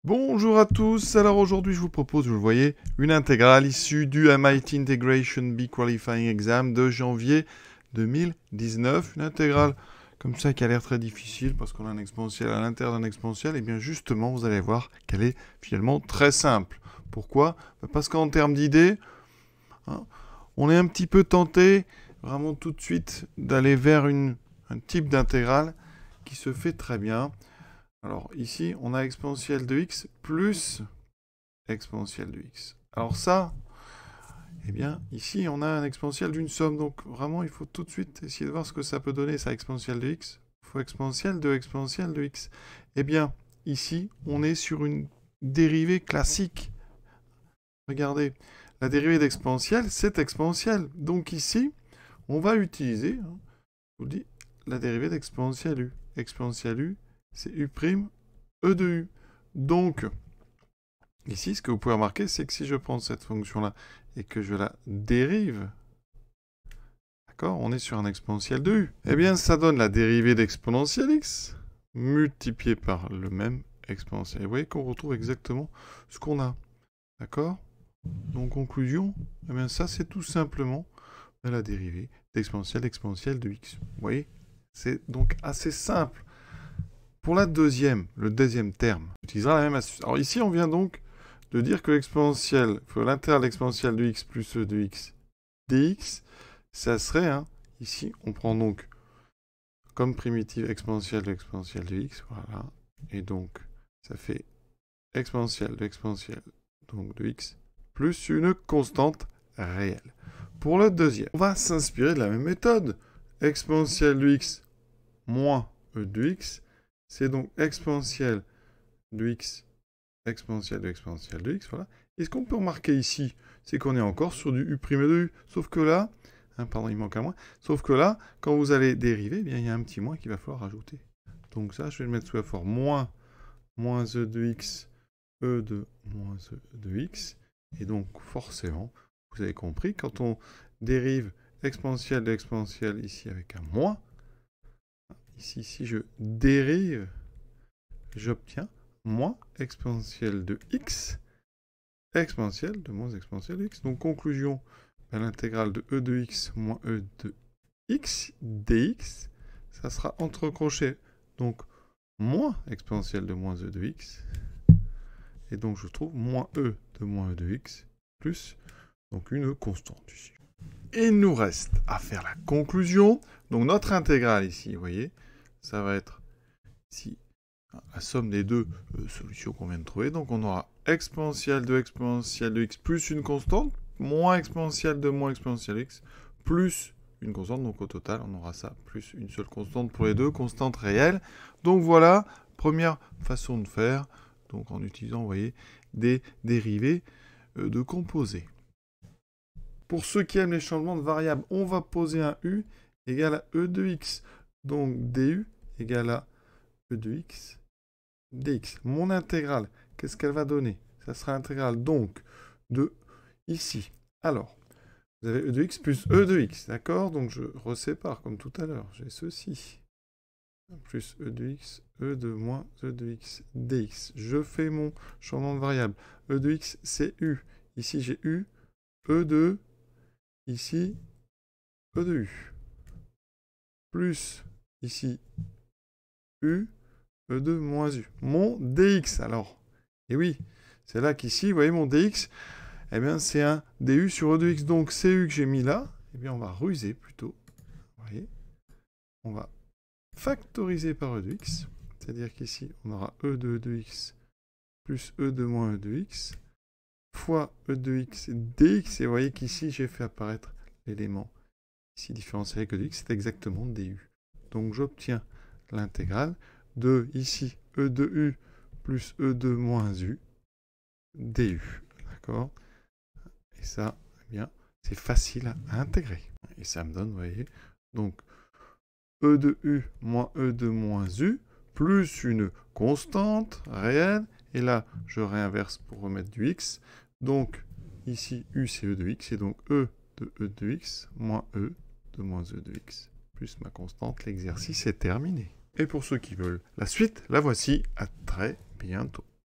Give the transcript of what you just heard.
Bonjour à tous, alors aujourd'hui je vous propose, vous le voyez, une intégrale issue du MIT Integration Bee Qualifying Exam de janvier 2019. Une intégrale comme ça qui a l'air très difficile parce qu'on a un exponentiel à l'intérieur d'un exponentiel. Et bien justement, vous allez voir qu'elle est finalement très simple. Pourquoi? Parce qu'en termes d'idées, on est un petit peu tenté vraiment tout de suite d'aller vers un type d'intégrale qui se fait très bien. Alors ici, on a exponentielle de x plus exponentielle de x. Alors ça, eh bien, ici, on a un exponentiel d'une somme. Donc vraiment, il faut tout de suite essayer de voir ce que ça peut donner, ça, exponentielle de x fois exponentielle de x. Eh bien, ici, on est sur une dérivée classique. Regardez, la dérivée d'exponentielle, c'est exponentielle. Donc ici, on va utiliser, je vous dis, la dérivée d'exponentielle u. Exponentielle u, c'est u', e de u. Donc, ici, ce que vous pouvez remarquer, c'est que si je prends cette fonction-là et que je la dérive, d'accord, on est sur un exponentiel de u. Eh bien, ça donne la dérivée d'exponentielle x multipliée par le même exponentiel. Et vous voyez qu'on retrouve exactement ce qu'on a. D'accord? Donc, conclusion, eh bien, ça, c'est tout simplement la dérivée d'exponentielle de x. Vous voyez? C'est donc assez simple. Pour le deuxième terme, on utilisera la même astuce. Alors ici, on vient donc de dire que l'exponentielle, l'intégral l'exponentielle de x plus e de x dx, ça serait, ici, on prend donc comme primitive exponentielle de x, voilà. Et donc, ça fait exponentielle donc de x, plus une constante réelle. Pour le deuxième, on va s'inspirer de la même méthode. Exponentielle de x moins e de x, c'est donc exponentielle de x, exponentielle de x, voilà. Et ce qu'on peut remarquer ici, c'est qu'on est encore sur du u' de u. Sauf que là, pardon, il manque un moins. Sauf que là, quand vous allez dériver, eh bien, il y a un petit moins qu'il va falloir rajouter. Donc ça, je vais le mettre sous la forme moins e de x, e de moins e de x. Et donc, forcément, vous avez compris, quand on dérive exponentielle de exponentielle ici avec un moins, ici, si je dérive, j'obtiens moins exponentielle de x, exponentielle de moins exponentielle de x. Donc, conclusion, l'intégrale de e de x moins e de x dx, ça sera entre crochets, donc moins exponentielle de moins e de x, et donc je trouve moins e de moins e de x, plus donc une constante ici. Et il nous reste à faire la conclusion. Donc notre intégrale ici, vous voyez, ça va être ici la somme des deux solutions qu'on vient de trouver. Donc on aura exponentielle de x plus une constante, moins exponentielle de x, plus une constante. Donc au total, on aura ça, plus une seule constante pour les deux, constante réelle. Donc voilà, première façon de faire, donc en utilisant, vous voyez, des dérivés de composés. Pour ceux qui aiment les changements de variables, on va poser un u égale à e de x. Donc du égale à e de x dx. Mon intégrale, qu'est-ce qu'elle va donner? Ça sera l'intégrale donc de ici. Alors, vous avez e de x plus e de x, d'accord? Donc je resépare comme tout à l'heure. J'ai ceci. Plus e de x, e de moins e de x dx. Je fais mon changement de variable. E de x, c'est u. Ici, j'ai u, e de... Ici, e de u. Plus, ici, u, e de moins u. Mon dx, alors. Et oui, c'est là qu'ici, vous voyez, mon dx, eh bien, c'est un du sur e de x. Donc, c'est u que j'ai mis là, eh bien, on va ruser plutôt. Vous voyez, on va factoriser par e de x. C'est-à-dire qu'ici, on aura e de x plus e de moins e de x fois e de x dx. Et vous voyez qu'ici, j'ai fait apparaître l'élément ici différentiel avec e de x, c'est exactement du. Donc, j'obtiens l'intégrale de ici e de u plus e de moins u du. D'accord? Et ça, eh bien, c'est facile à intégrer. Et ça me donne, vous voyez, donc e de u moins e de moins u plus une constante réelle. Et là, je réinverse pour remettre du x. Donc, ici, u, c'est e de x. Et donc, e de x moins e de moins e de x plus ma constante. L'exercice est terminé. Et pour ceux qui veulent la suite, la voici. À très bientôt.